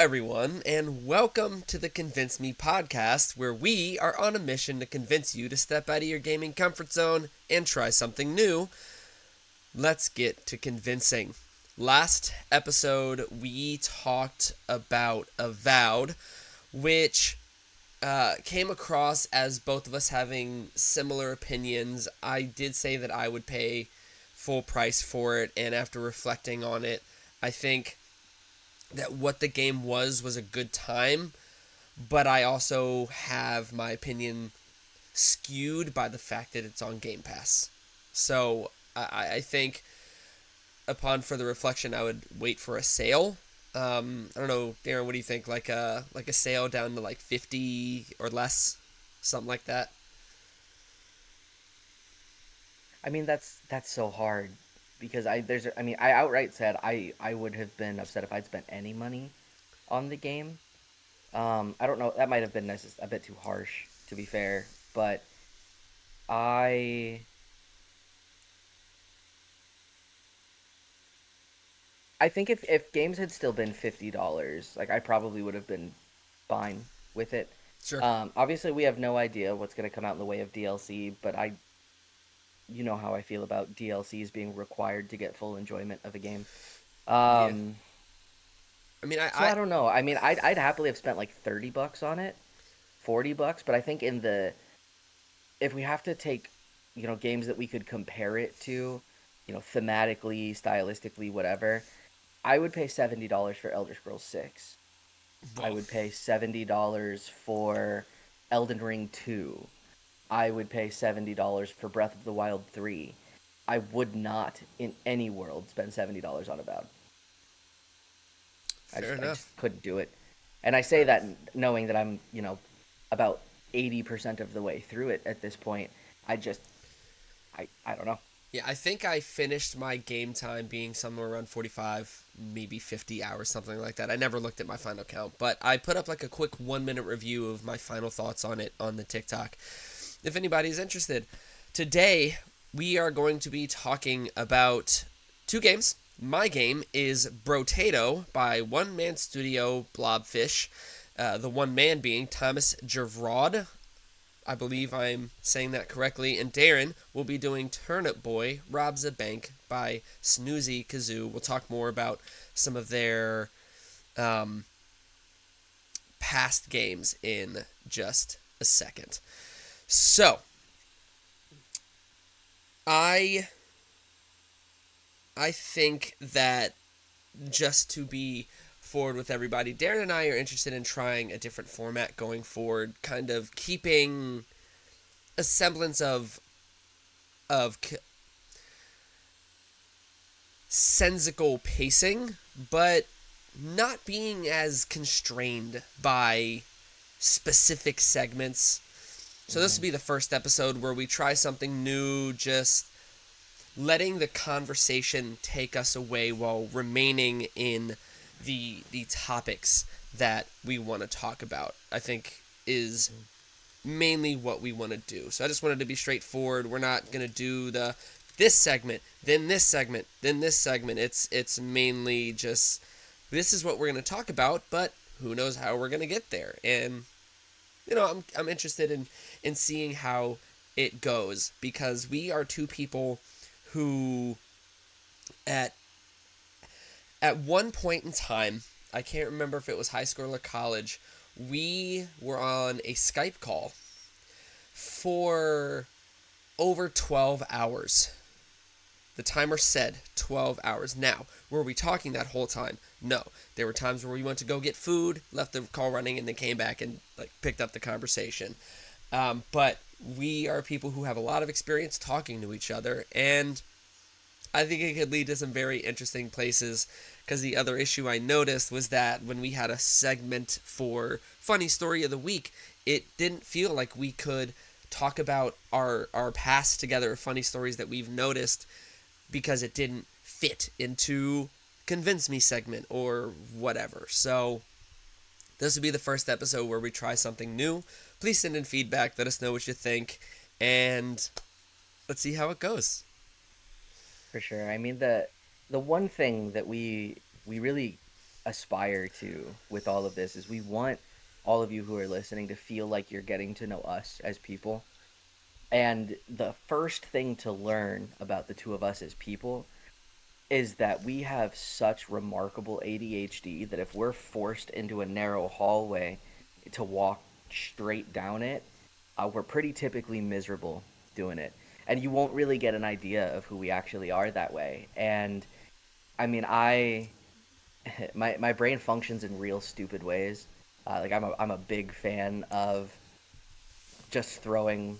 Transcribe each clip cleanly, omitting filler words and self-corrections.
everyone, and welcome to the Convince Me podcast, where we are on a mission to convince you to step out of your gaming comfort zone and try something new. Let's get to convincing. Last episode, we talked about Avowed, which came across as both of us having similar opinions. I did say that I would pay full price for it, and after reflecting on it, I think that what the game was a good time, but I also have my opinion skewed by the fact that it's on Game Pass. So I think upon further reflection, I would wait for a sale. I don't know, Darren. What do you think? Like a sale down to like 50 or less, something like that. I mean that's so hard because I outright said I would have been upset if I'd spent any money on the game. I don't know, that might have been a bit too harsh to be fair, but I I think if games had still been $50, like I probably would have been fine with it. Sure. Obviously we have no idea what's going to come out in the way of DLC, but you know how I feel about DLCs being required to get full enjoyment of a game. Yeah. Um, I mean, So I don't know. I mean, I'd happily have spent like $30 on it, $40, but I think in the if we have to take, games that we could compare it to, thematically, stylistically, whatever, I would pay $70 for Elder Scrolls 6. I well, would pay $70 for Elden Ring 2. I would pay $70 for Breath of the Wild 3. I would not in any world spend $70 on Avowed. I fair just I enough. just couldn't do it. And I say that knowing that I'm, about 80% of the way through it at this point. I just I don't know. Yeah, I think I finished my game time being somewhere around 45, maybe 50 hours, something like that. I never looked at my final count, but I put up like a quick 1 minute review of my final thoughts on it on the TikTok. If anybody's interested, today we are going to be talking about two games. My game is Brotato by one man studio Blobfish, the one man being Thomas Gerard. I believe I'm saying that correctly. And Darren will be doing Turnip Boy Robs a Bank by Snoozy Kazoo. We'll talk more about some of their um, past games in just a second. So, I I think that just to be forward with everybody, Darren and I are interested in trying a different format going forward, kind of keeping a semblance of sensical pacing, but not being as constrained by specific segments. So this will Hmm. be the first episode where we try something new, just letting the conversation take us away while remaining in the topics that we want to talk about. I think is mainly what we want to do. So I just wanted to be straightforward. We're not going to do the this segment, then this segment, then this segment. It's mainly just this is what we're going to talk about, but who knows how we're going to get there. And I'm interested in seeing how it goes because we are two people who at at one point in time, I can't remember if it was high school or college, we were on a Skype call for over 12 hours. The timer said 12 hours. Now, were we talking that whole time? No. There were times where we went to go get food, left the call running, and then came back and picked up the conversation. But we are people who have a lot of experience talking to each other, and I think it could lead to some very interesting places. Because the other issue I noticed was that when we had a segment for Funny Story of the Week, it didn't feel like we could talk about our past together, funny stories that we've noticed, because it didn't fit into Convince Me segment or whatever. So this will be the first episode where we try something new. Please send in feedback, let us know what you think, and let's see how it goes. For sure. I mean the one thing that we really aspire to with all of this is we want all of you who are listening to feel like you're getting to know us as people. And the first thing to learn about the two of us as people is that we have such remarkable ADHD that if we're forced into a narrow hallway to walk straight down it, we're pretty typically miserable doing it. And you won't really get an idea of who we actually are that way. And I mean, my brain functions in real stupid ways. Like I'm a big fan of just throwing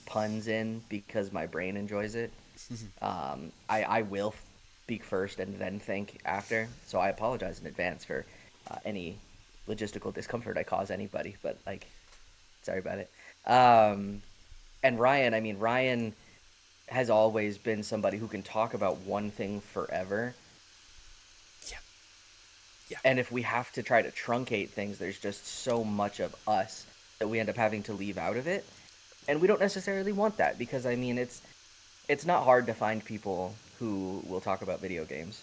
puns in because my brain enjoys it. I will speak first and then think after. So I apologize in advance for any logistical discomfort I cause anybody, but like, sorry about it. Um, and Ryan, I mean, Ryan has always been somebody who can talk about one thing forever. Yeah. Yeah. And if we have to try to truncate things, there's just so much of us that we end up having to leave out of it. And we don't necessarily want that because I mean, it's not hard to find people who will talk about video games.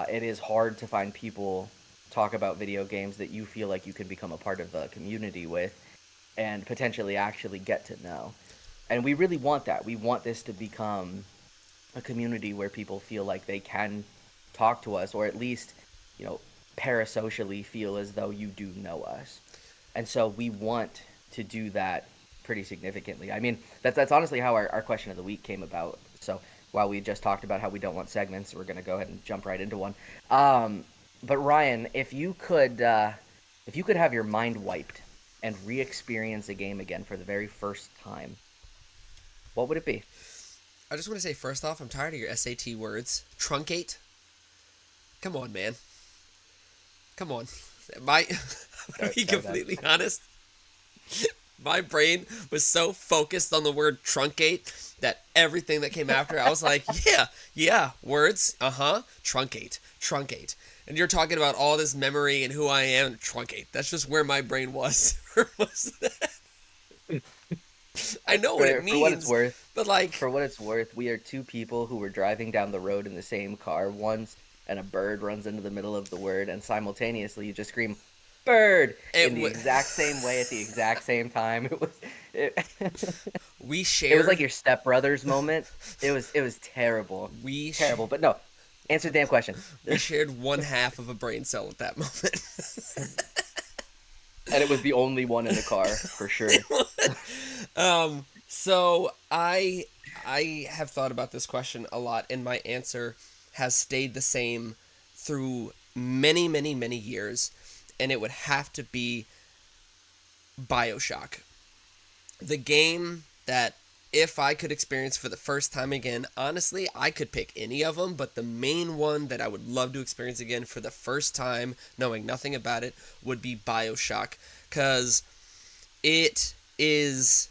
It is hard to find people talk about video games that you feel like you can become a part of the community with and potentially actually get to know. And we really want that. We want this to become a community where people feel like they can talk to us or at least, you know, parasocially feel as though you do know us. And so we want to do that pretty significantly. I mean, that's honestly how our question of the week came about. So while we just talked about how we don't want segments, we're going to go ahead and jump right into one. Um, but Ryan, if you could have your mind wiped and re-experience a game again for the very first time, what would it be? I just want to say first off, I'm tired of your SAT words. Truncate. Come on, man. Come on. My, to be completely honest, my brain was so focused on the word truncate that everything that came after, I was like, yeah, words, truncate. And you're talking about all this memory and who I am, truncate. That's just where my brain was for most of that. I know what it means, for what it's worth, but like, for what it's worth, we are two people who were driving down the road in the same car once, and a bird runs into the middle of the word, and simultaneously you just scream, "Bird!" in the exact same way at the exact same time. We It was like shared. your stepbrother's moment. It was terrible, We terrible. But no, answer the damn question. we shared one half of a brain cell at that moment. And it was the only one in the car for sure. So I have thought about this question a lot, and my answer has stayed the same through many, many, many years, and it would have to be BioShock. The game that if I could experience for the first time again, honestly, I could pick any of them, but the main one that I would love to experience again for the first time, knowing nothing about it, would be BioShock, because it is.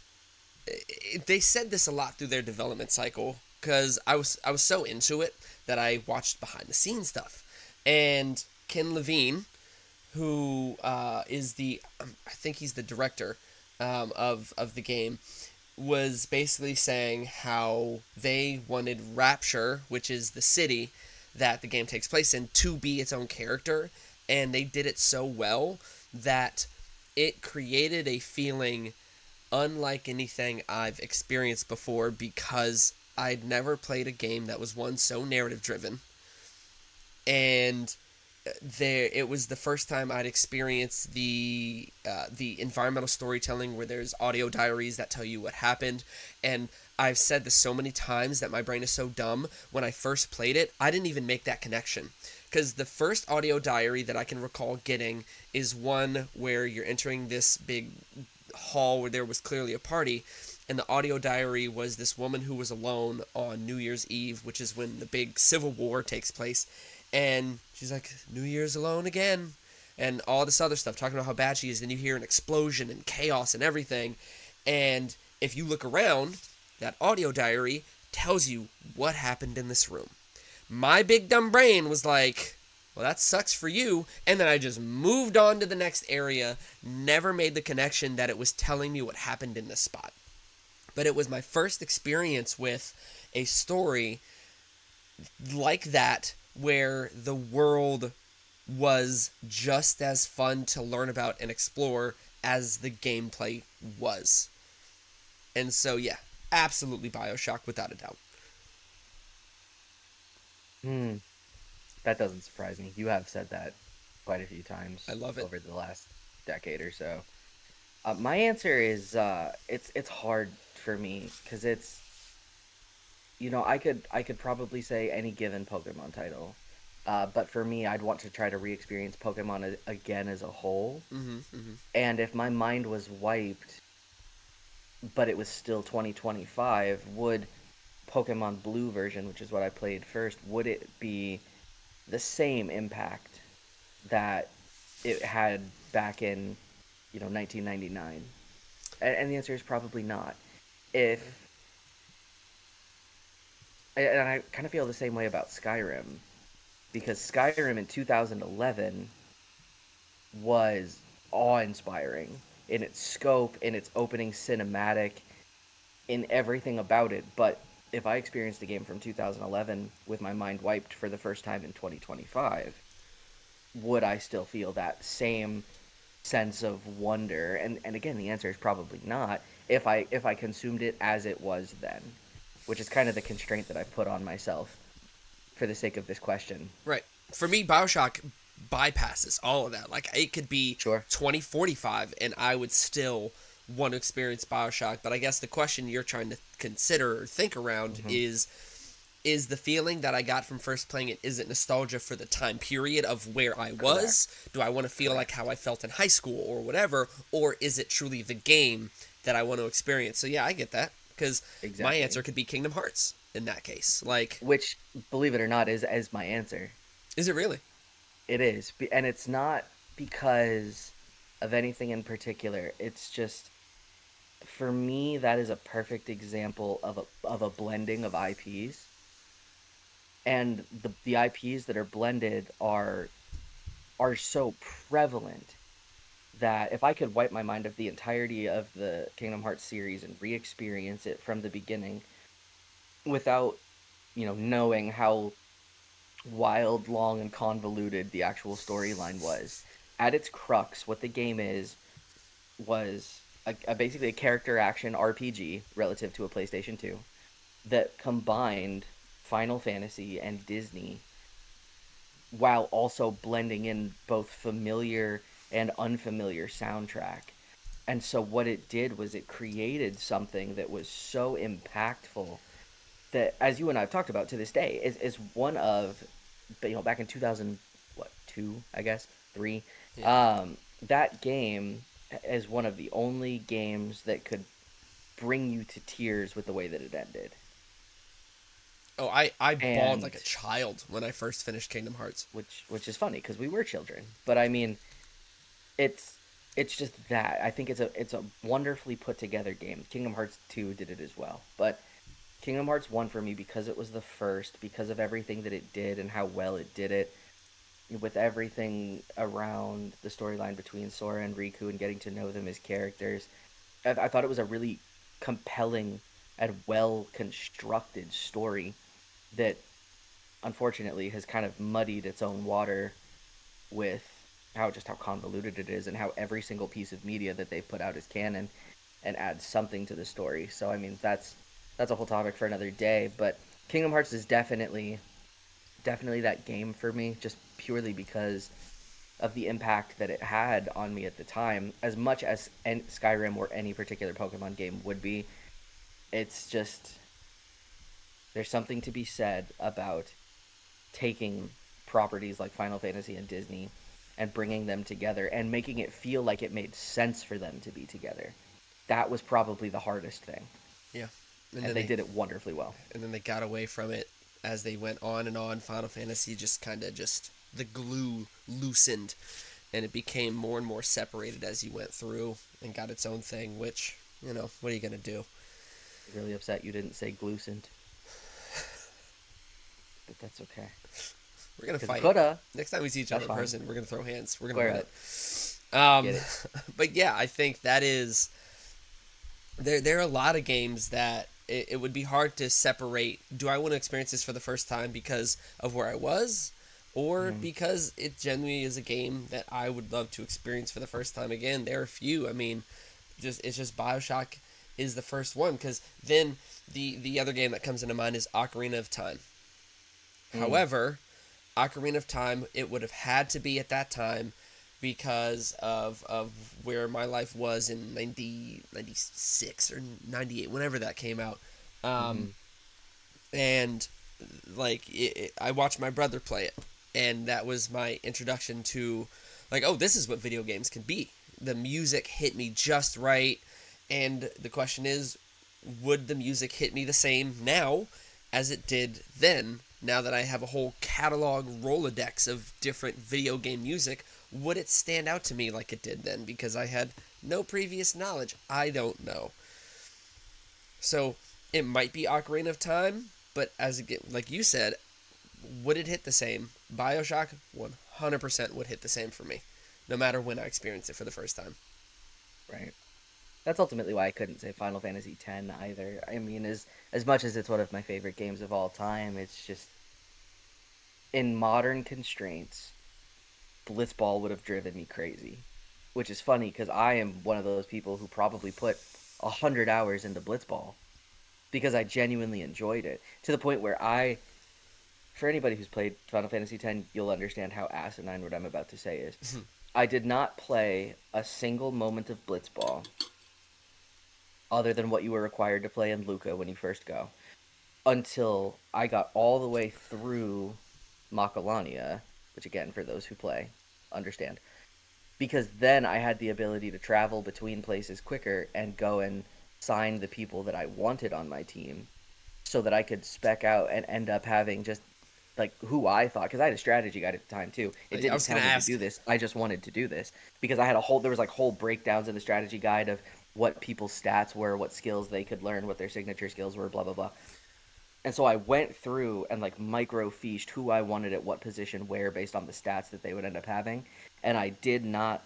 They said this a lot through their development cycle, because I was so into it that I watched behind the scenes stuff, and Ken Levine, who is I think he's the director of the game, was basically saying how they wanted Rapture, which is the city that the game takes place in, to be its own character, and they did it so well that it created a feeling unlike anything I've experienced before, because I'd never played a game that was one so narrative driven, and it was the first time I'd experienced the environmental storytelling where there's audio diaries that tell you what happened. And I've said this so many times that my brain is so dumb. When I first played it, I didn't even make that connection, because the first audio diary that I can recall getting is one where you're entering this big hall where there was clearly a party, and the audio diary was this woman who was alone on New Year's Eve, which is when the big Civil War takes place. And she's like, New Year's alone again, and all this other stuff, talking about how bad she is. Then you hear an explosion and chaos and everything. And if you look around, that audio diary tells you what happened in this room. My big dumb brain was like, well, that sucks for you. And then I just moved on to the next area, never made the connection that it was telling me what happened in this spot. But it was my first experience with a story like that, where the world was just as fun to learn about and explore as the gameplay was. And so, yeah, absolutely Bioshock without a doubt. Hmm. That doesn't surprise me. You have said that quite a few I times love it. over the last decade or so. My answer is it's hard for me because it's I could probably say any given Pokemon title, but for me, I'd want to try to re-experience Pokemon again as a whole. Mm-hmm, mm-hmm. And if my mind was wiped, but it was still 2025, would Pokemon Blue version, which is what I played first, would it be the same impact that it had back in 1999? And the answer is probably not. If And I kind of feel the same way about Skyrim, because Skyrim in 2011 was awe-inspiring in its scope, in its opening cinematic, in everything about it. But if I experienced a game from 2011 with my mind wiped for the first time in 2025, would I still feel that same sense of wonder? And again, the answer is probably not if I consumed it as it was then, which is kind of the constraint that I've put on myself for the sake of this question. Right. For me, Bioshock bypasses all of that. Like, it could be Sure. 2045 and I would still want to experience Bioshock. But I guess the question you're trying to consider or think around Hmm. is the feeling that I got from first playing it, is it nostalgia for the time period of where I was? Correct. Do I want to feel like how Correct. I felt in high school or whatever? Or is it truly the game that I want to experience? So yeah, I get that. Because my answer Exactly. could be Kingdom Hearts in that case. Like, Which, believe it or not, is my answer. is it really? It is, and it's not because of anything in particular. It's just for me that is a perfect example of a blending of IPs, and the IPs that are blended are so prevalent that if I could wipe my mind of the entirety of the Kingdom Hearts series and re-experience it from the beginning without knowing how wild, long, and convoluted the actual storyline was. At its crux, what the game was basically a character action RPG relative to a PlayStation 2 that combined Final Fantasy and Disney while also blending in both familiar and unfamiliar soundtrack. And so what it did was it created something that was so impactful that, as you and I have talked about to this day, is one of, back in 2000, what, two, I guess, three, Yeah. that game is one of the only games that could bring you to tears with the way that it ended. Oh, I bawled like And a child when I first finished Kingdom Hearts. which is funny because we were children, but I mean, it's it's just that I think it's a wonderfully put together game. Kingdom Hearts 2 did it as well, but Kingdom Hearts 1 for me, because it was the first, because of everything that it did and how well it did it, with everything around the storyline between Sora and Riku and getting to know them as characters. I thought it was a really compelling and well constructed story that unfortunately has kind of muddied its own water with how convoluted it is and how every single piece of media that they've put out is canon and adds something to the story. So I mean that's a whole topic for another day, but Kingdom Hearts is definitely that game for me, just purely because of the impact that it had on me at the time. As much as Skyrim or any particular Pokemon game would be, it's just there's something to be said about taking properties like Final Fantasy and Disney and bringing them together and making it feel like it made sense for them to be together. That was probably the hardest thing, Yeah. And and then they they did it wonderfully well. got away from it as they went on and on. Final Fantasy just kind of just the glue loosened and it became more and more separated as you went through and got its own thing, which, what are you going to do? Really upset you didn't say Glucent, but that's okay. We're going to Because fight. coulda, Next time we see each that's other in fine. person, we're going to throw hands. We're going to Square win up. it. Um, Get it. but yeah, I think that is there are a lot of games that it would be hard to separate. Do I want to experience this for the first time because of where I was, or because it genuinely is a game that I would love to experience for the first time again. There are few. I mean, it's just BioShock is the first one, because then the other game that comes into mind is Ocarina of Time. Mm. However, Ocarina of Time, it would have had to be at that time because of where my life was in 96 or 98, whenever that came out. Mm-hmm. And like I watched my brother play it, and that was my introduction to, like, oh, this is what video games can be. The music hit me just right, and the question is, would the music hit me the same now as it did then? Now that I have a whole catalog Rolodex of different video game music, would it stand out to me like it did then? Because I had no previous knowledge. I don't know. So it might be Ocarina of Time, but as it, like you said, would it hit the same? BioShock 100% would hit the same for me, no matter when I experience it for the first time. Right. That's ultimately why I couldn't say Final Fantasy X either. I mean, as much as it's one of my favorite games of all time, it's just in modern constraints, Blitzball would have driven me crazy. Which is funny because I am one of those people who probably put 100 hours into Blitzball because I genuinely enjoyed it to the point where for anybody who's played Final Fantasy X, you'll understand how asinine what I'm about to say is. I did not play a single moment of Blitzball other than what you were required to play in Luca when you first go until I got all the way through Macalania, which again, for those who play, understand. Because then I had the ability to travel between places quicker and go and sign the people that I wanted on my team so that I could spec out and end up having just like who I thought, because I had a strategy guide at the time too. It I didn't was tell gonna me to ask. do this. I just wanted to do this because there was like whole breakdowns in the strategy guide of what people's stats were, what skills they could learn, what their signature skills were, blah blah blah. And so I went through and like micro fieched who I wanted at what position where based on the stats that they would end up having. And I did not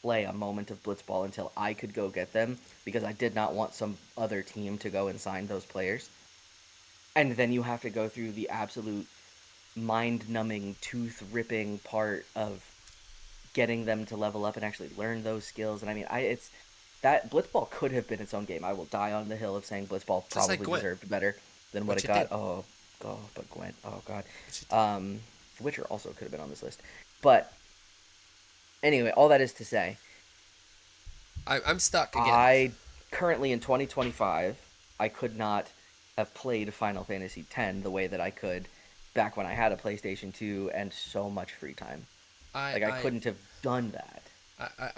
play a moment of blitzball until I could go get them because I did not want some other team to go and sign those players. And then you have to go through the absolute mind-numbing, tooth-ripping part of getting them to level up and actually learn those skills. And I mean, it's that Blitzball could have been its own game. I will die on the hill of saying Blitzball Just like probably Gwent, deserved better than what which it it got. did. But Gwent, oh god. Which it did. Um, Witcher also could have been on this list. But anyway, all that is to say, I'm stuck again. I currently in 2025, I could not have played Final Fantasy X the way that I could back when I had a PlayStation 2 and so much free time. I, Like I I, couldn't have done that.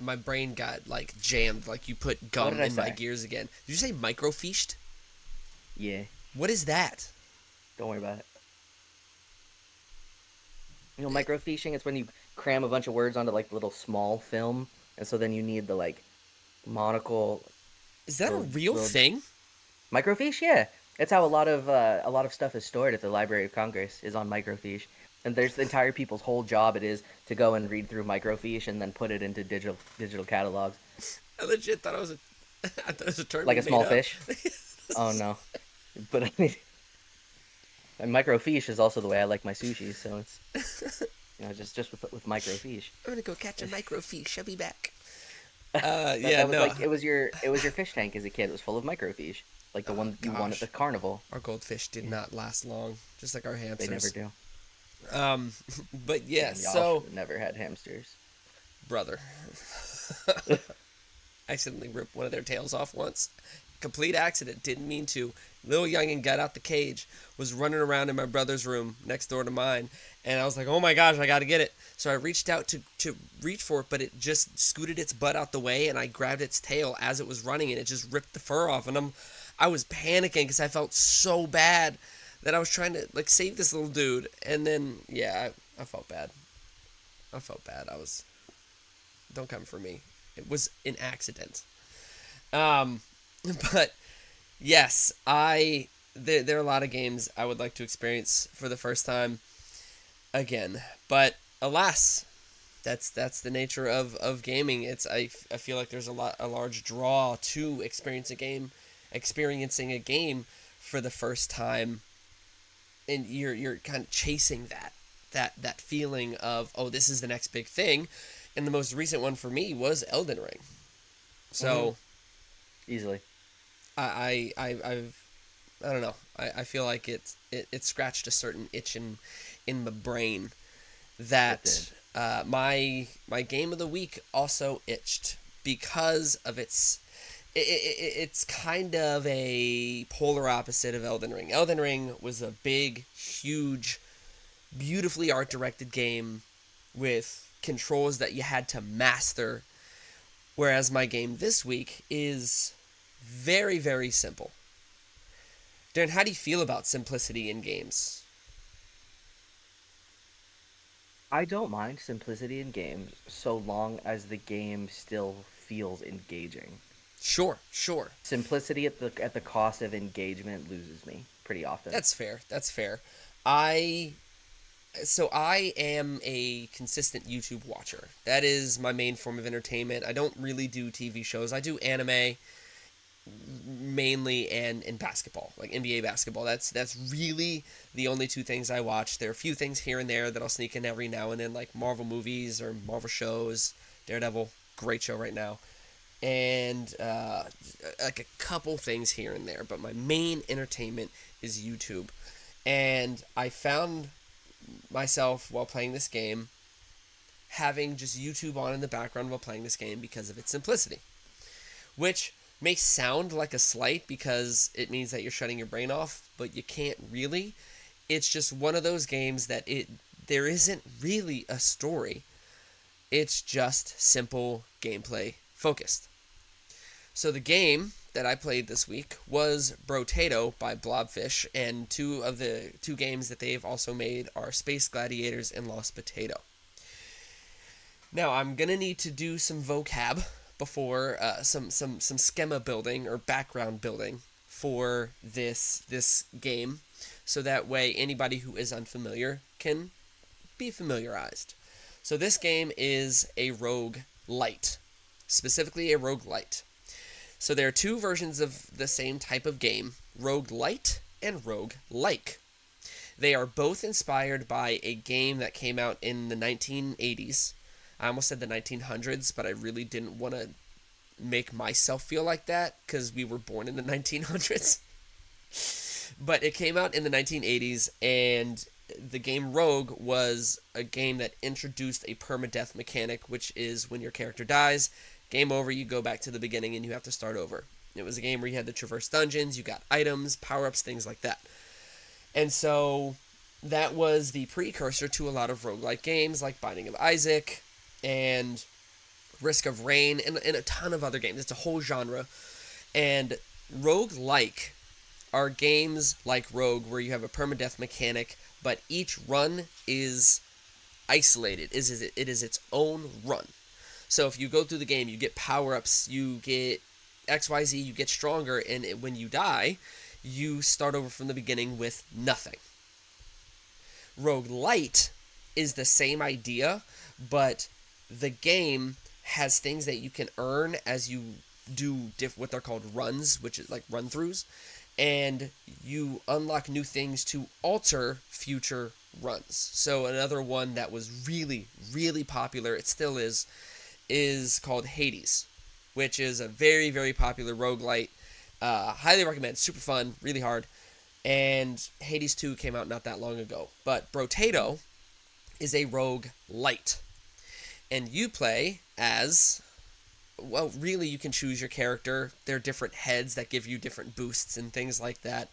my brain got like jammed, like you put What gum did I in my say? gears again. Did you say microfiche? Yeah, What is that? don't worry about it. You know, microfiching, it's when you cram a bunch of words onto like little small film, and so then you need the like monocle, Is that a little real little thing? microfiche. Yeah, it's how a lot of stuff is stored at the Library of Congress is on microfiche. And there's the entire people's whole job it is to go and read through microfiche and then put it into digital catalogs I legit thought it was a, I thought it was a term like you a made small up. fish. Oh no, but I mean, and microfiche is also the way I like my sushi, so it's just with microfiche. I'm gonna go catch a microfiche. I'll be back. That Yeah, that was no. like it was your fish tank as a kid. It was full of microfiche, like the Oh one that you won at the gosh, carnival. our goldfish did Yeah, not last long, just like our they never hamsters. do. Um, but yeah, Damn, y'all should so have never had hamsters. brother, I accidentally ripped one of their tails off once. Complete accident, didn't mean to. Little youngin got out the cage, was running around in my brother's room next door to mine, and I was like, oh my gosh, I gotta get it. So I reached out to reach for it, but it just scooted its butt out the way, and I grabbed its tail as it was running, and it just ripped the fur off. And I was panicking because I felt so bad that I was trying to like save this little dude, and then yeah, I felt bad. I felt bad. I was, don't come for me. It was an accident. Um, but yes, there are a lot of games I would like to experience for the first time again. But alas, that's the nature of gaming. I feel like there's a large draw to experiencing a game for the first time, and you're kind of chasing that feeling of, oh, this is the next big thing. And the most recent one for me was Elden Ring. Mm-hmm. So Easily. I've I don't know. I feel like it scratched a certain itch in my brain It did. that my game of the week also itched because of it's kind of a polar opposite of Elden Ring. Elden Ring was a big, huge, beautifully art directed game with controls that you had to master, whereas my game this week is very, very simple. Darren, how do you feel about simplicity in games? I don't mind simplicity in games so long as the game still feels engaging. Sure, sure. Simplicity at the cost of engagement loses me pretty often. That's fair. That's fair. I I am a consistent YouTube watcher. That is my main form of entertainment. I don't really do TV shows. I do anime mainly and in basketball, like NBA basketball. That's really the only two things I watch. There are a few things here and there that I'll sneak in every now and then, like Marvel movies or Marvel shows. Daredevil, great show right now, and like a couple things here and there. But my main entertainment is YouTube, and I found myself while playing this game having just YouTube on in the background while playing this game because of its simplicity, which may sound like a slight because it means that you're shutting your brain off, but you can't really. It's just one of those games that there isn't really a story. It's just simple gameplay focused. So the game that I played this week was Brotato by Blobfish, and two of the two games that they've also made are Space Gladiators and Lost Potato. Now I'm gonna need to do some vocab before some schema building or background building for this game, so that way anybody who is unfamiliar can be familiarized. So this game is a rogue light, specifically a rogue light. So there are two versions of the same type of game, rogue light and rogue like. They are both inspired by a game that came out in the 1980s. I almost said the 1900s, but I really didn't want to make myself feel like that because we were born in the 1900s. But it came out in the 1980s, and the game Rogue was a game that introduced a permadeath mechanic, which is when your character dies, game over, you go back to the beginning and you have to start over. It was a game where you had to traverse dungeons, you got items, power-ups, things like that. And so that was the precursor to a lot of roguelike games like Binding of Isaac and Risk of Rain and a ton of other games. It's a whole genre. And roguelike are games like Rogue where you have a permadeath mechanic, but each run is isolated. It is its own run. So if you go through the game, you get power-ups, you get XYZ, you get stronger, and when you die, you start over from the beginning with nothing. Roguelite is the same idea, but the game has things that you can earn as you do what they're called runs, which is like run-throughs, and you unlock new things to alter future runs. So another one that was really, really popular, it still is called Hades, which is a very, very popular roguelite. Highly recommend. Super fun, really hard. And Hades 2 came out not that long ago. But Brotato is a rogue light. And you play as, well, really you can choose your character. There are different heads that give you different boosts and things like that.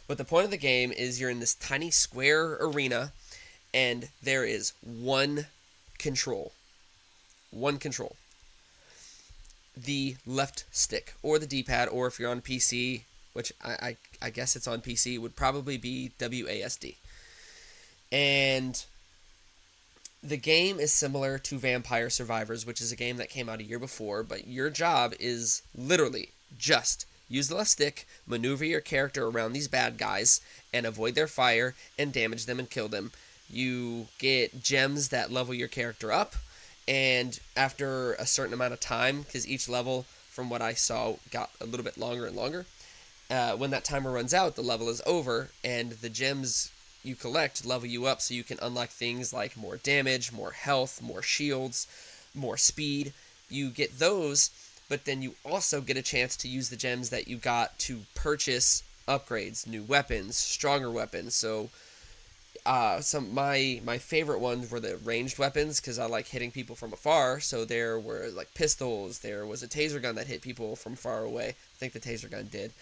But the point of the game is you're in this tiny square arena, and there is one control. One control. The left stick, or the D-pad, or if you're on PC, which I guess it's on PC, would probably be WASD. And the game is similar to Vampire Survivors, which is a game that came out a year before, but your job is literally just use the left stick, maneuver your character around these bad guys, and avoid their fire, and damage them and kill them. You get gems that level your character up, and after a certain amount of time, because each level, from what I saw, got a little bit longer and longer, when that timer runs out, the level is over, and the gems you collect level you up so you can unlock things like more damage, more health, more shields, more speed. You get those, but then you also get a chance to use the gems that you got to purchase upgrades, new weapons, stronger weapons. So some my favorite ones were the ranged weapons because I like hitting people from afar. So there were like pistols. There was a taser gun that hit people from far away. I think the taser gun did.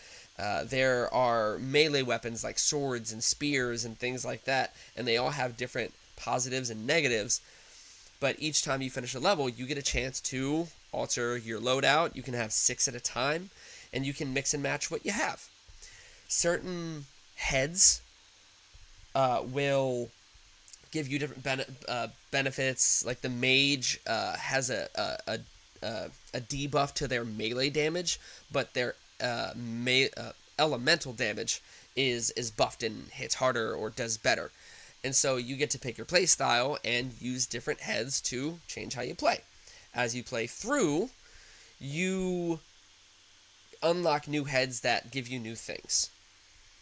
There are melee weapons like swords and spears and things like that, and they all have different positives and negatives. But each time you finish a level, you get a chance to alter your loadout. You can have 6 at a time, and you can mix and match what you have. Certain heads will give you different benefits. Like the mage has a debuff to their melee damage, but their elemental damage is buffed and hits harder or does better. And so you get to pick your play style and use different heads to change how you play. As you play through, you unlock new heads that give you new things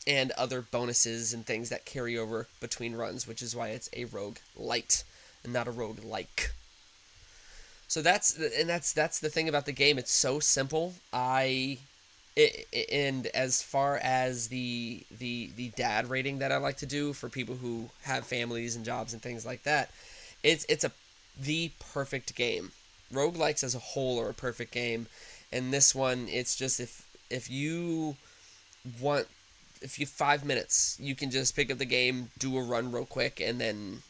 and other bonuses and things that carry over between runs, which is why it's a rogue light and not a rogue like. So that's the thing about the game. It's so simple. And as far as the dad rating that I like to do for people who have families and jobs and things like that, it's the perfect game. Roguelikes as a whole are a perfect game, and this one, it's just if you want. If you 5 minutes, you can just pick up the game, do a run real quick, and then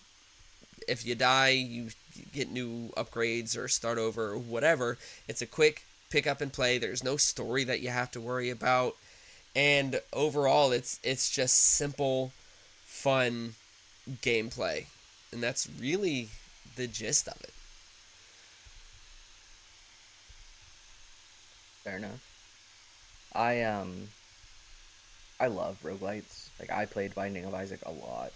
if you die, you get new upgrades or start over or whatever. It's a quick pick up and play. There's no story that you have to worry about, and overall, it's just simple, fun gameplay, and that's really the gist of it. Fair enough. I love roguelites. Like I played Binding of Isaac a lot.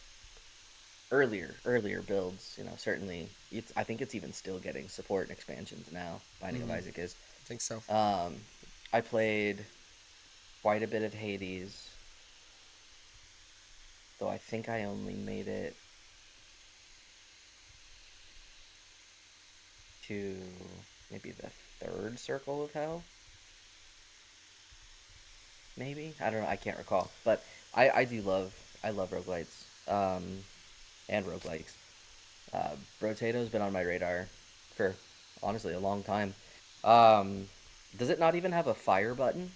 Earlier builds, certainly I think it's even still getting support and expansions now. Binding of Isaac is. I think so. I played quite a bit of Hades. Though I think I only made it to maybe the third circle of hell. Maybe, I don't know, I can't recall, but I love roguelites, and roguelikes. Brotato's been on my radar for honestly a long time. Does it not even have a fire button?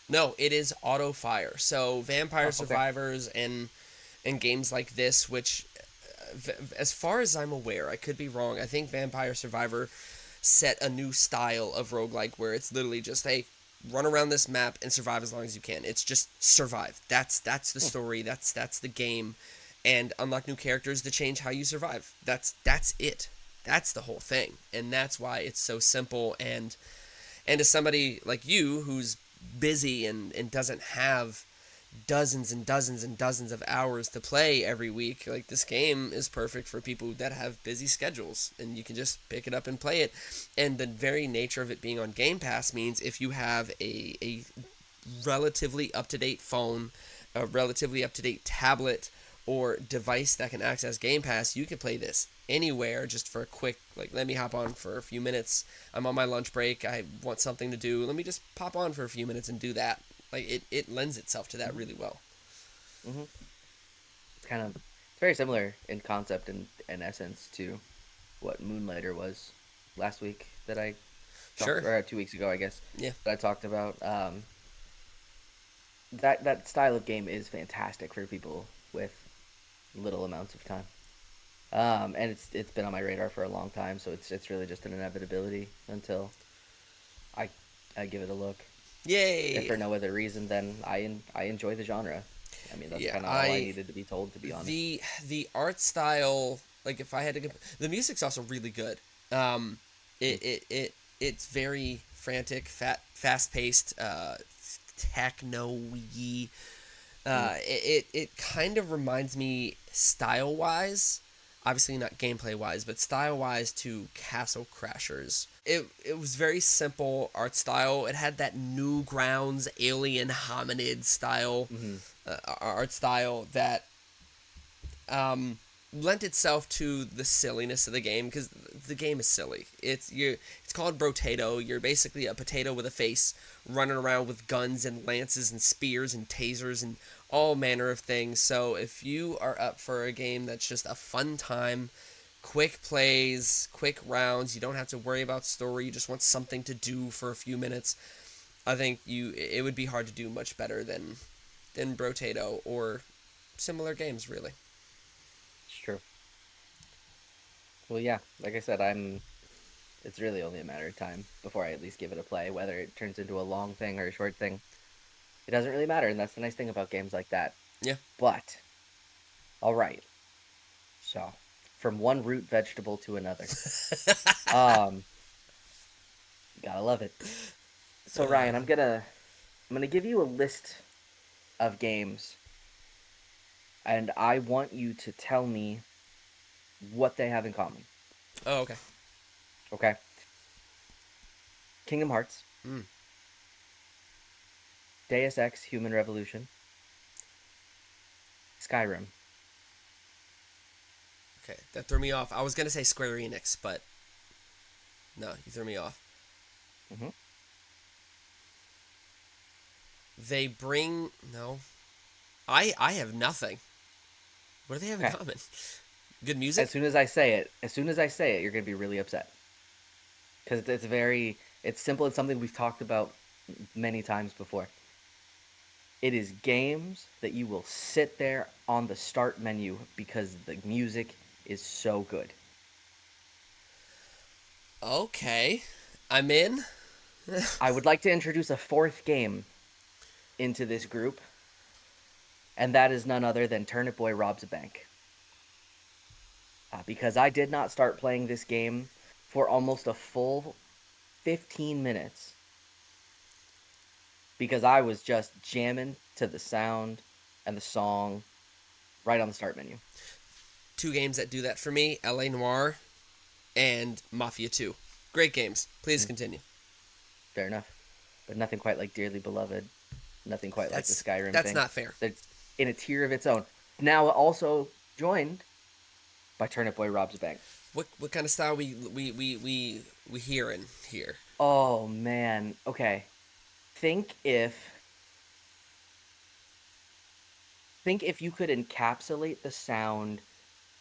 No, it is auto fire. So Vampire Oh, okay. Survivors and games like this, which as far as I'm aware, I could be wrong. I think Vampire Survivor set a new style of roguelike where it's literally just, hey, run around this map and survive as long as you can. It's just survive. That's the story. That's the game, and unlock new characters to change how you survive. That's it. That's the whole thing, and that's why it's so simple. And as somebody like you who's busy and doesn't have dozens and dozens and dozens of hours to play every week, like this game is perfect for people that have busy schedules, and you can just pick it up and play it. And the very nature of it being on Game Pass means if you have a relatively up-to-date phone, a relatively up-to-date tablet or device that can access Game Pass, you can play this anywhere just for a quick, like, let me hop on for a few minutes. I'm on my lunch break. I want something to do. Let me just pop on for a few minutes and do that. Like, it lends itself to that really well. Mm-hmm. It's very similar in concept and essence to what Moonlighter was last week that I Sure. or 2 weeks ago, I guess. Yeah. That I talked about. That style of game is fantastic for people with little amounts of time. And it's been on my radar for a long time, so it's really just an inevitability until I give it a look. Yay! If for no other reason than I enjoy the genre. I mean, that's Yeah, kind of all I needed to be told, to be honest. The art style, like if I had to, the music's also really good. It's very frantic, fast paced, techno-y. It kind of reminds me style wise, obviously not gameplay wise, but style wise to Castle Crashers. It was very simple art style. It had that Newgrounds alien hominid style art style that lent itself to the silliness of the game because the game is silly. It's called Brotato. You're basically a potato with a face running around with guns and lances and spears and tasers and all manner of things. So if you are up for a game that's just a fun time, quick plays, quick rounds, you don't have to worry about story, you just want something to do for a few minutes, I think it would be hard to do much better than Brotato or similar games really. It's true. Well, yeah, like I said, it's really only a matter of time before I at least give it a play, whether it turns into a long thing or a short thing. It doesn't really matter, and that's the nice thing about games like that. Yeah. But, all right. So, from one root vegetable to another. Um, gotta love it. So Ryan, I'm gonna give you a list of games, and I want you to tell me what they have in common. Oh, okay. Okay? Kingdom Hearts, Mm. Deus Ex: Human Revolution, Skyrim. Okay, that threw me off. I was gonna say Square Enix, but no, you threw me off. Hmm. They bring no. I have nothing. What do they have in Okay. common? Good music? As soon as I say it, you're gonna be really upset because it's simple. It's something we've talked about many times before. It is games that you will sit there on the start menu because the music is so good. Okay, I'm in. I would like to introduce a fourth game into this group, and that is none other than Turnip Boy Robs a Bank. Because I did not start playing this game for almost a full 15 minutes because I was just jamming to the sound and the song right on the start menu. Two games that do that for me: L.A. Noire and Mafia 2. Great games. Please Mm, continue. fair enough. But nothing quite like Dearly Beloved. Nothing quite like the That's Skyrim that's thing. not fair. That's in a tier of its own. Now also joined by Turnip Boy Robs a Bank. What kind of style we hearing here? Oh man. Okay. Think if think if you could encapsulate the sound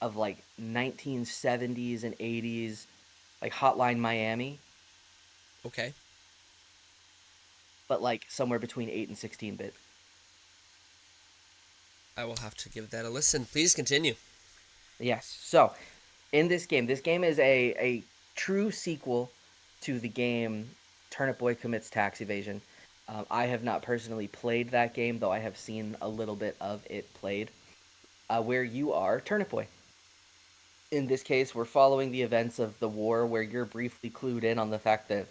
of like 1970s and 80s like Hotline Miami, Okay, but like somewhere between 8 and 16-bit. I will have to give that a listen. Please continue. Yes. So, in this game is a true sequel to the game Turnip Boy Commits Tax Evasion. I have not personally played that game, though I have seen a little bit of it played, where you are Turnip Boy. In this case, we're following the events of the war where you're briefly clued in on the fact that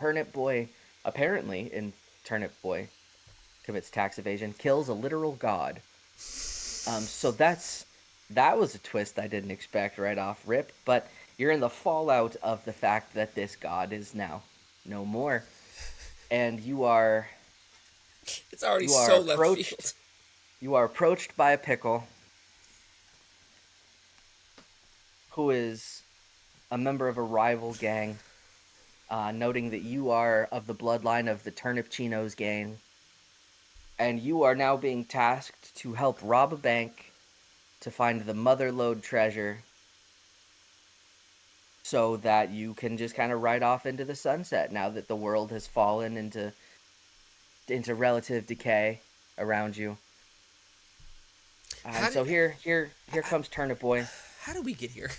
Turnip Boy, apparently in Turnip Boy Commits Tax Evasion, kills a literal god. So that was a twist I didn't expect right off rip, but you're in the fallout of the fact that this god is now no more, and It's already you are so left approached field. you are approached by a pickle who is a member of a rival gang, noting that you are of the bloodline of the Turnip Chinos gang, and you are now being tasked to help rob a bank to find the motherlode treasure so that you can just kind of ride off into the sunset now that the world has fallen into relative decay around you. And How did so here comes Turnip Boy. how did we get here?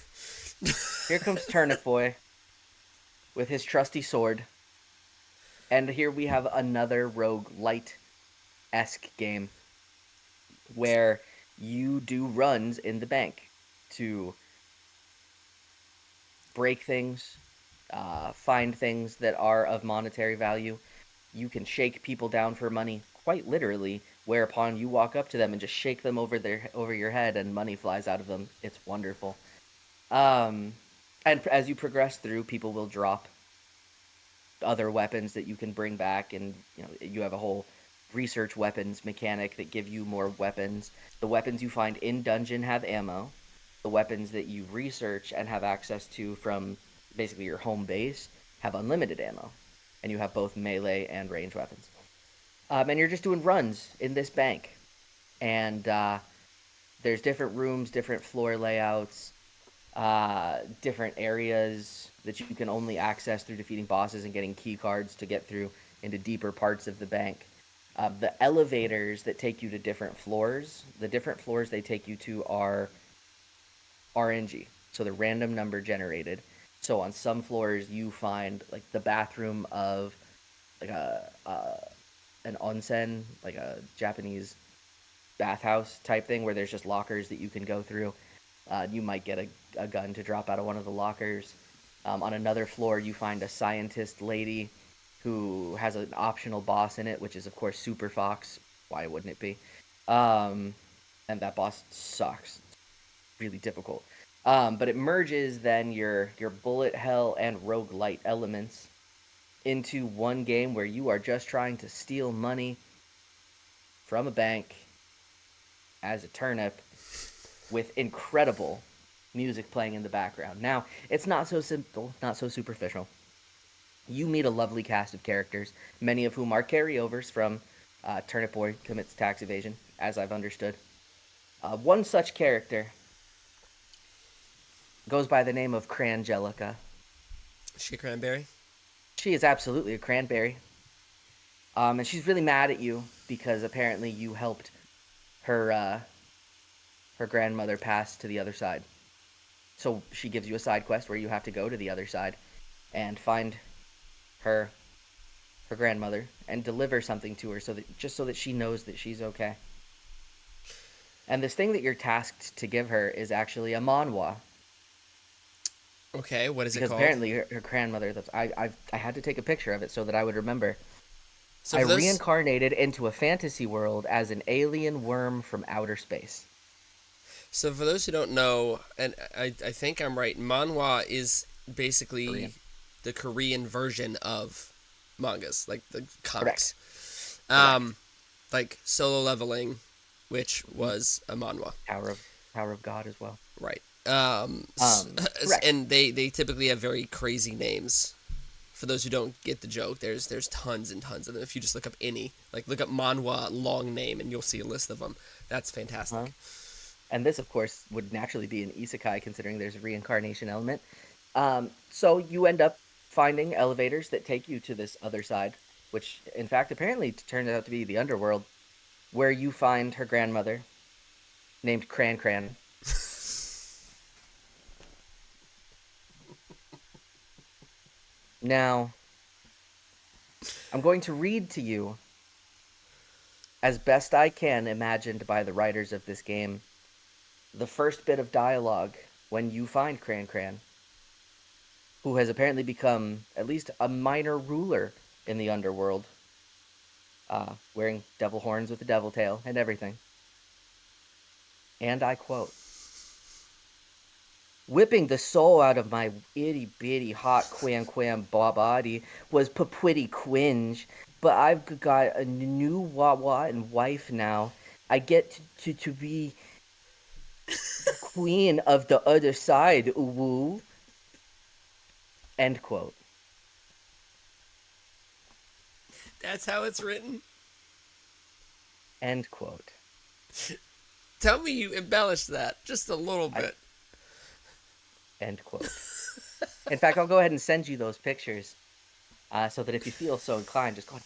Here comes Turnip Boy with his trusty sword. And here we have another rogue light esque game where you do runs in the bank to break things, find things that are of monetary value. You can shake people down for money, quite literally, whereupon you walk up to them and just shake them over your head and money flies out of them. It's wonderful. Um, and as you progress through, people will drop other weapons that you can bring back, and you have a whole research weapons mechanic that give you more weapons. The weapons you find in dungeon have ammo. The weapons that you research and have access to from basically your home base have unlimited ammo, and you have both melee and range weapons. And you're just doing runs in this bank, and there's different rooms, different floor layouts, different areas that you can only access through defeating bosses and getting key cards to get through into deeper parts of the bank. The elevators that take you to different floors, the different floors they take you to are RNG, so they're random number generated. So on some floors you find like the bathroom of like an onsen, like a Japanese bathhouse type thing where there's just lockers that you can go through. You might get a gun to drop out of one of the lockers. On another floor, you find a scientist lady who has an optional boss in it, which is, of course, Super Fox. Why wouldn't it be? And that boss sucks. It's really difficult. But it merges then your bullet hell and roguelite elements into one game where you are just trying to steal money from a bank as a turnip with incredible music playing in the background. Now, it's not so simple, not so superficial. You meet a lovely cast of characters, many of whom are carryovers from Turnip Boy Commits Tax Evasion, as I've understood. One such character goes by the name of Crangelica. Is she a cranberry? She is absolutely a cranberry. And she's really mad at you because apparently you helped her her grandmother pass to the other side. So she gives you a side quest where you have to go to the other side and find her her grandmother and deliver something to her so that she knows that she's okay. And this thing that you're tasked to give her is actually a manhwa Okay, what is it because called? apparently her grandmother. I had to take a picture of it so that I would remember. So I for those reincarnated into a fantasy world as an alien worm from outer space. so for those who don't know, and I think I'm right, manhwa is basically Korean. the Korean version of mangas, like the Correct. comics. Correct. Um, like Solo Leveling, which Mhm. was a manhwa, Tower of God as well. right? Correct. And they typically have very crazy names. For those who don't get the joke, there's tons and tons of them. If you just look up any, like look up manhwa long name, and you'll see a list of them. That's Huh? fantastic. And this, of course, would naturally be an isekai, considering there's a reincarnation element. So you end up finding elevators that take you to this other side, which, in fact, apparently turns out to be the underworld, where you find her grandmother, named Cran Cran. Now, I'm going to read to you, as best I can, imagined by the writers of this game, the first bit of dialogue when you find Cran Cran, who has apparently become at least a minor ruler in the underworld, wearing devil horns with a devil tail and everything. And I quote, whipping the soul out of my itty bitty hot quam body was papwitty quinge, but I've got a new wawa and wife now. I get to be queen of the other side, woo. End quote. That's how it's written. End quote. Tell me you embellished that just a little I, bit. end quote. In fact, I'll go ahead and send you those pictures so that if you feel so inclined, just go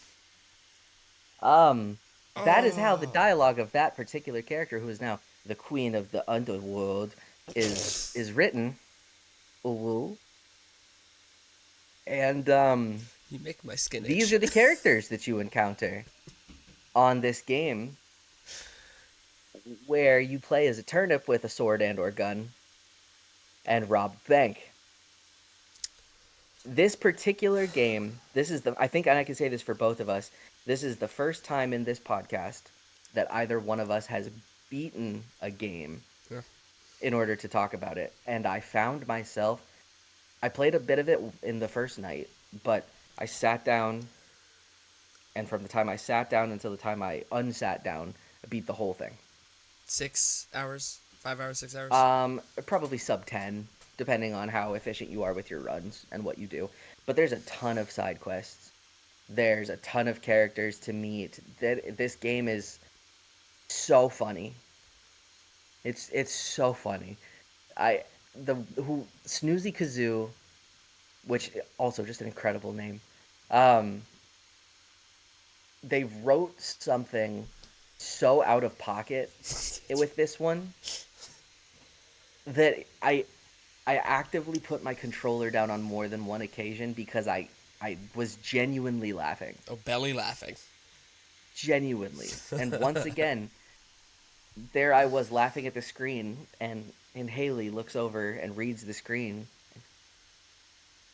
ahead. That is how the Oh, dialogue of that particular character, who is now the queen of the underworld, is written. Ooh. And you make my skin these itch. are the characters that you encounter on this game, where you play as a turnip with a sword and or gun and rob the bank. This particular game, this is the I think, and I can say this for both of us, this is the first time in this podcast that either one of us has beaten a game Yeah. in order to talk about it. And I found myself, I played a bit of it in the first night, but I sat down And from the time I sat down until the time I unsat down, I beat the whole thing. 6 hours, 5 hours, 6 hours. Probably sub 10, depending on how efficient you are with your runs and what you do. But there's a ton of side quests. There's a ton of characters to meet. That this game is so funny. It's so funny. I the who Snoozy Kazoo, which also just an incredible name. Um, they wrote something so out of pocket with this one that I actively put my controller down on more than one occasion because I was genuinely laughing. Oh, belly laughing. Genuinely. And once again, there I was laughing at the screen, and Haley looks over and reads the screen.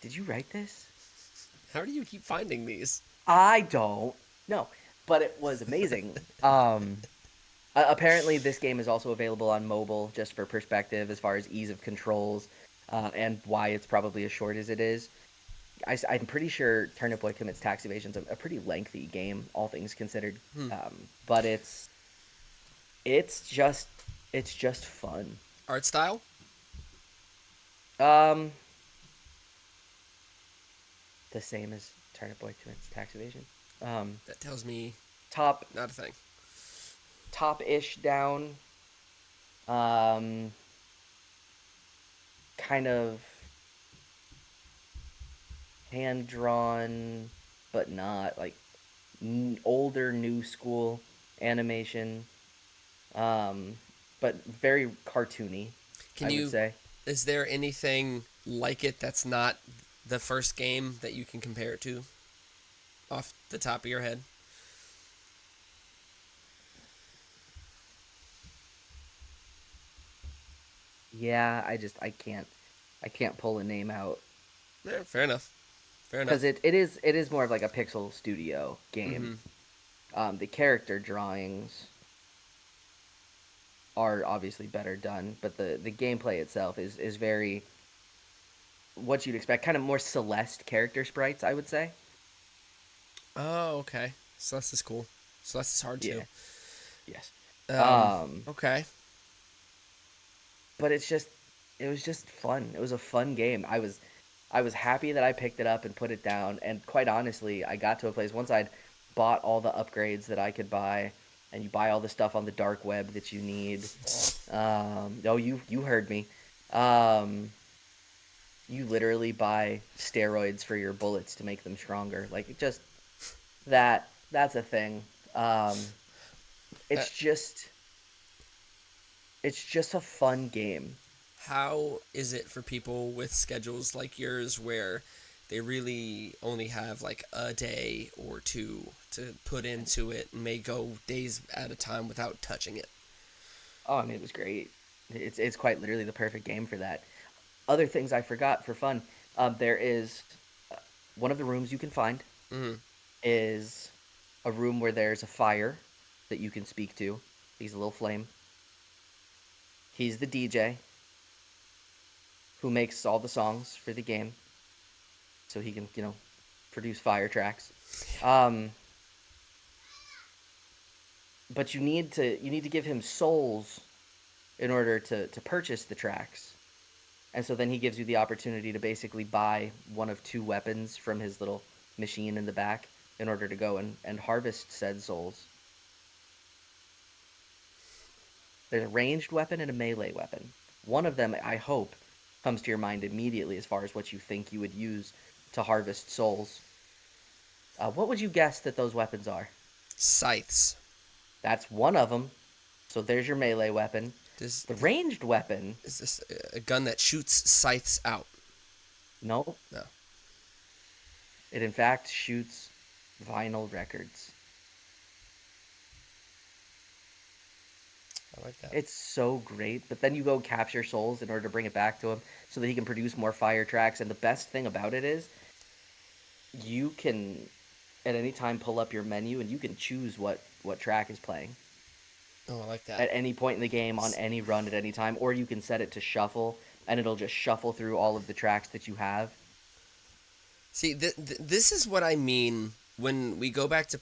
Did you write this? How do you keep finding these? I don't know, but it was amazing. Apparently, this game is also available on mobile, just for perspective, as far as ease of controls, and why it's probably as short as it is. I'm pretty sure Turnip Boy Commits Tax Evasion is a pretty lengthy game, all things considered. But it's just it's just fun. Art style? Um, the same as Turnip Boy Commits Tax Evasion. That tells me Top not a thing. top-ish down. Um, kind of hand drawn, but not like older new school animation. Um, but very cartoony, Can I would you? say. Is there anything like it that's not the first game that you can compare it to, off the top of your head? Yeah, I can't pull a name out Yeah, fair enough. Fair because enough. it is more of like a Pixel Studio game. Mm-hmm. The character drawings are obviously better done, but the gameplay itself is very what you'd expect, kind of more Celeste character sprites, I would say. Oh, okay. Celeste is cool. Celeste is hard too. Yeah. Yes. Um. Um, Okay. but it was just fun. It was a fun game. I was happy that I picked it up and put it down. And quite honestly, I got to a place once I'd bought all the upgrades that I could buy, and you buy all the stuff on the dark web that you need. Oh, you heard me. Um, you literally buy steroids for your bullets to make them stronger. Like it just that's a thing. Um, Uh, it's just it's just a fun game. how is it for people with schedules like yours where they really only have like a day or two to put into it and may go days at a time without touching it? Oh, I mean, it was great. It's quite literally the perfect game for that. Other things I forgot for fun. There is uh, one of the rooms you can find Mm-hmm. is a room where there's a fire that you can speak to. He's a little flame. He's the DJ who makes all the songs for the game, so he can produce fire tracks. Um, but you need to give him souls in order to purchase the tracks. And so then he gives you the opportunity to basically buy one of two weapons from his little machine in the back in order to go and harvest said souls. There's a ranged weapon and a melee weapon. One of them, I hope, comes to your mind immediately as far as what you think you would use to harvest souls. What would you guess that those weapons are? Scythes. That's one of them. So there's your melee weapon. Does The ranged weapon, is this a gun that shoots scythes out? no, No. it in fact shoots vinyl records. I like that. It's so great, but then you go capture souls in order to bring it back to him so that he can produce more fire tracks. And the best thing about it is you can at any time pull up your menu and you can choose what track is playing Oh, I like that. at any point in the game on any run at any time, or you can set it to shuffle and it'll just shuffle through all of the tracks that you have. See, this is what I mean when we go back to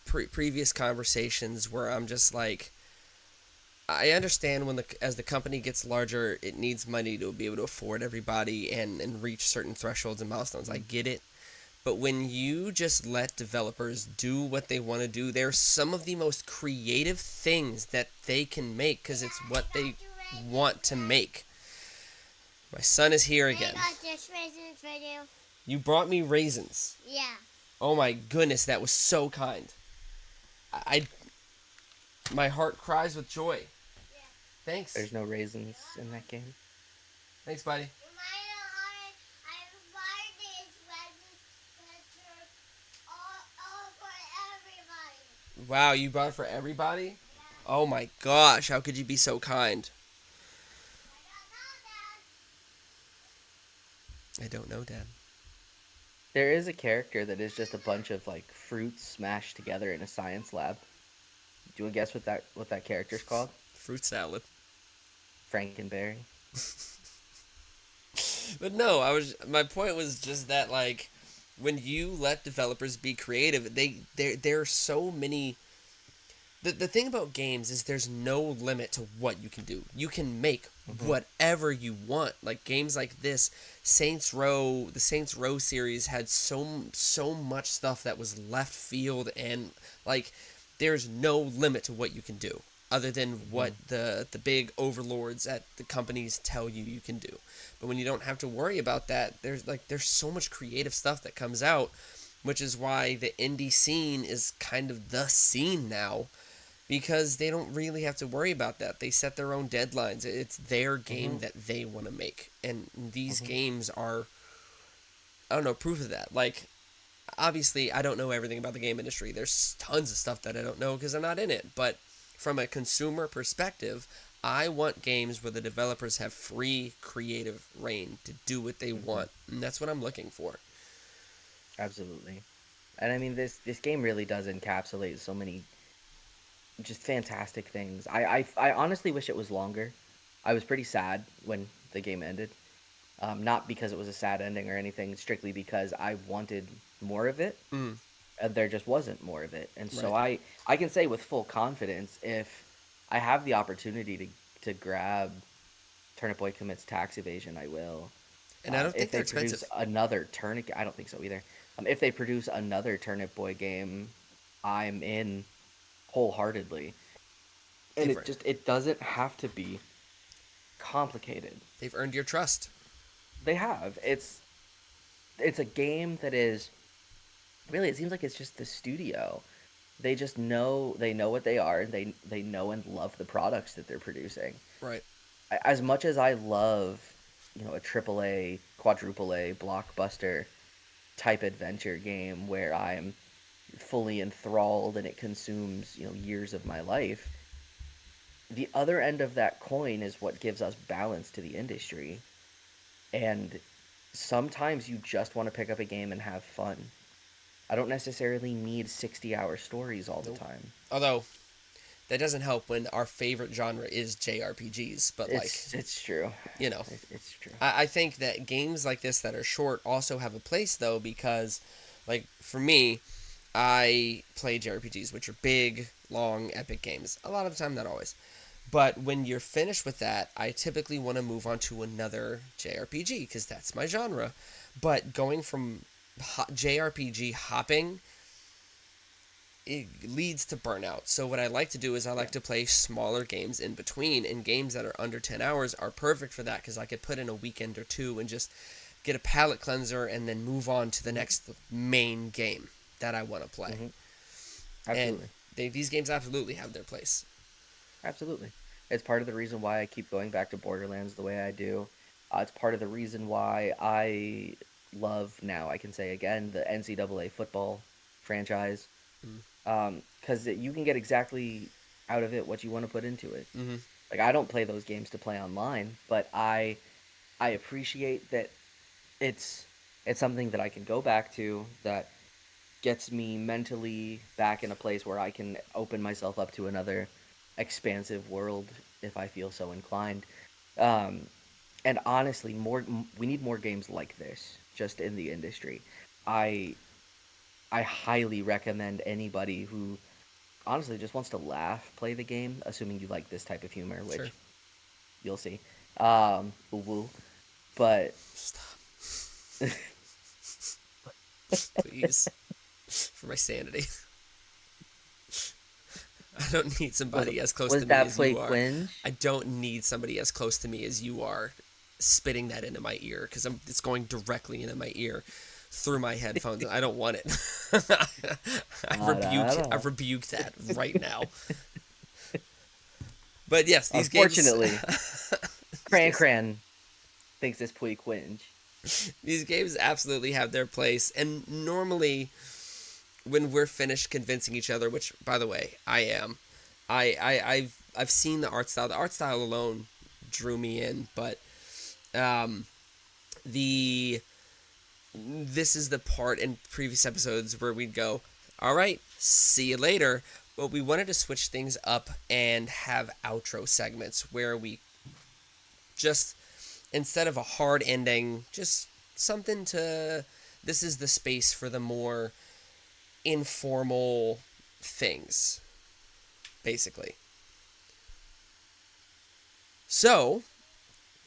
previous conversations where I'm just like, I understand when as the company gets larger, it needs money to be able to afford everybody and reach certain thresholds and milestones. I get it. But when you just let developers do what they want to do, they're some of the most creative things that they can make because it's what they want to make. My son is here again. I got just raisins for you. You brought me raisins. Yeah. Oh my goodness, that was so kind. I my heart cries with joy. Yeah. Thanks. There's no raisins in that game. Thanks, buddy. Wow, you brought it for everybody? Oh my gosh, how could you be so kind? I don't know, Dad. There is a character that is just a bunch of like fruits smashed together in a science lab. Do you want to guess what that character's called? Fruit salad. Frankenberry. But no, my point was just that like when you let developers be creative, there are so many. The thing about games is there's no limit to what you can do. You can make whatever you want. Like games like this, the Saints Row series had so much stuff that was left field, and like there's no limit to what you can do other than what the big overlords at the companies tell you can do. But when you don't have to worry about that, there's so much creative stuff that comes out, which is why the indie scene is kind of the scene now, because they don't really have to worry about that. They set their own deadlines. It's their game that they want to make. And these games are, I don't know, proof of that. Like, obviously, I don't know everything about the game industry. There's tons of stuff that I don't know because I'm not in it. But from a consumer perspective, I want games where the developers have free creative reign to do what they want. And that's what I'm looking for. Absolutely. And I mean, this game really does encapsulate so many just fantastic things. I honestly wish it was longer. I was pretty sad when the game ended. Not because it was a sad ending or anything, strictly because I wanted more of it. Mm, And there just wasn't more of it. And so right. I can say with full confidence, if I have the opportunity to grab Turnip Boy Commits Tax Evasion, I will. And I don't think If they're they produce expensive. another Turnip, I don't think so either. If they produce another Turnip Boy game, I'm in wholeheartedly. And They've, it doesn't have to be complicated. they've earned your trust. They have. It's a game that is really, it seems like it's just the studio. They know what they are. They know and love the products that they're producing. Right. As much as I love, a triple A, quadruple A, blockbuster type adventure game where I'm fully enthralled and it consumes, years of my life, the other end of that coin is what gives us balance to the industry. And sometimes you just want to pick up a game and have fun. I don't necessarily need 60-hour stories all the Nope. time. Although, that doesn't help when our favorite genre is JRPGs. But, like, It's true. you know, It's true. I think that games like this that are short also have a place, though, because, like, for me, I play JRPGs, which are big, long, epic games. A lot of the time, not always. But when you're finished with that, I typically want to move on to another JRPG because that's my genre. But going from JRPG hopping, it leads to burnout. So what I like to do is I like to play smaller games in between, and games that are under 10 hours are perfect for that because I could put in a weekend or two and just get a palate cleanser and then move on to the next main game that I want to play. Absolutely. And these games absolutely have their place. Absolutely. It's part of the reason why I keep going back to Borderlands the way I do. It's part of the reason why I love, now I can say again, the NCAA football franchise. Because you can get exactly out of it what you want to put into it. Mm-hmm. Like, I don't play those games to play online, but I appreciate that it's something that I can go back to that gets me mentally back in a place where I can open myself up to another expansive world if I feel so inclined. Um, and honestly, we need more games like this just in the industry. I I highly recommend anybody who honestly just wants to laugh play the game, assuming you like this type of humor, Sure. which you'll see. Woo woo. But Stop, please, for my sanity. I don't need was somebody as close was to me that as play you are. Quinge? I don't need somebody as close to me as you are spitting that into my ear because it's going directly into my ear through my headphones. I don't want it. Not at I all. rebuke that right now. But yes, these games, Unfortunately, these Cran games, Cran thinks it's play Quinge. these games absolutely have their place. And normally, when we're finished convincing each other, which by the way, I am, I've seen the art style. The art style alone drew me in, but um, the this is the part in previous episodes where we'd go, all right, see you later. But we wanted to switch things up and have outro segments where we just, instead of a hard ending, just something to, this is the space for the more informal things, basically. So,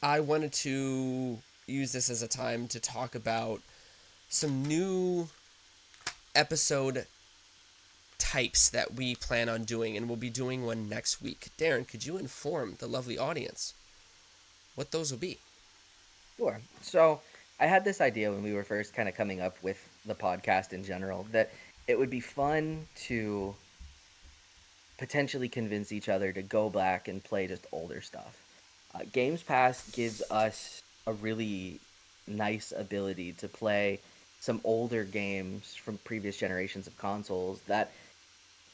I wanted to use this as a time to talk about some new episode types that we plan on doing, and we'll be doing one next week. Darren, could you inform the lovely audience what those will be? Sure. So I had this idea when we were first kind of coming up with the podcast in general that it would be fun to potentially convince each other to go back and play just older stuff. Games Pass gives us a really nice ability to play some older games from previous generations of consoles that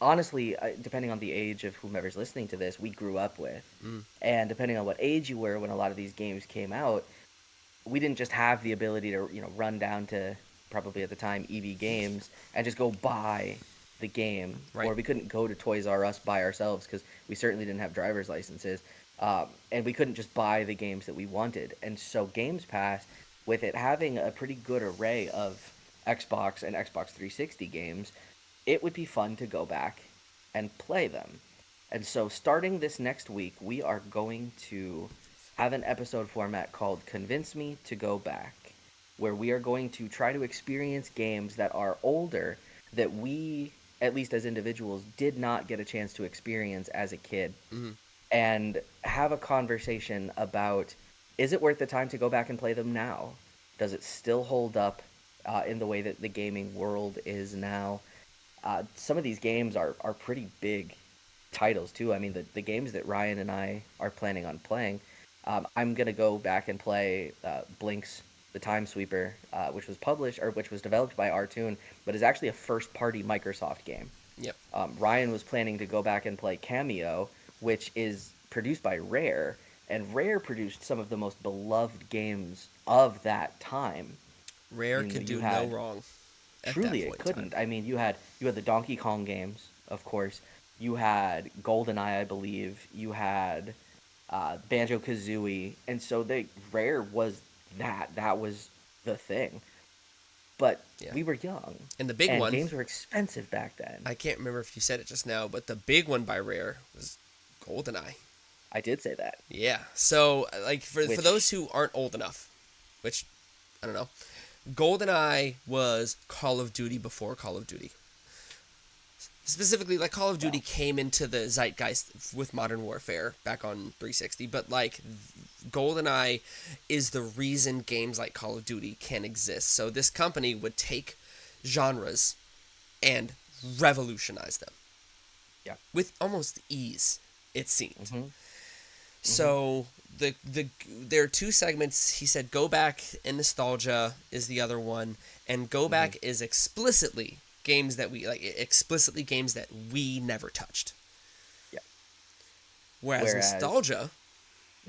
honestly, depending on the age of whomever's listening to this, we grew up with. Mm, And depending on what age you were when a lot of these games came out, we didn't just have the ability to run down to probably at the time EV Games and just go buy the game, right. or we couldn't go to Toys R Us by ourselves because we certainly didn't have driver's licenses, and we couldn't just buy the games that we wanted. And so Games Pass, with it having a pretty good array of Xbox and Xbox 360 games, it would be fun to go back and play them. And so starting this next week, we are going to have an episode format called Convince Me to Go Back, where we are going to try to experience games that are older that we, at least as individuals, did not get a chance to experience as a kid, Mm-hmm. and have a conversation about, is it worth the time to go back and play them now? Does it still hold up in the way that the gaming world is now? Some of these games are pretty big titles too. I mean, the games that Ryan and I are planning on playing, I'm gonna go back and play Blink's The Time Sweeper, which was published or which was developed by Artoon, but is actually a first-party Microsoft game. Yep. Ryan was planning to go back and play Cameo, which is produced by Rare, and Rare produced some of the most beloved games of that time. Rare could You do no had wrong at that truly it point in time. couldn't. I mean, you had the Donkey Kong games, of course. You had GoldenEye, I believe. You had Banjo Kazooie, and so they Rare was that was the thing. But Yeah. we were young, And the big and one, games were expensive back then. I can't remember if you said it just now, but the big one by Rare was GoldenEye. I did say that, Yeah. So, like, for those which who aren't old enough, which, I don't know, GoldenEye was Call of Duty before Call of Duty. Specifically, like, Call of Duty well, came into the zeitgeist with Modern Warfare back on 360, but, like, GoldenEye is the reason games like Call of Duty can exist. So this company would take genres and revolutionize them yeah. with almost ease, it seemed. Mhm. Mhm. So there are two segments. He said go back and nostalgia is the other one, and go Mhm. back is explicitly games that we like, explicitly games that we never touched. Yeah. Whereas Whereas, nostalgia,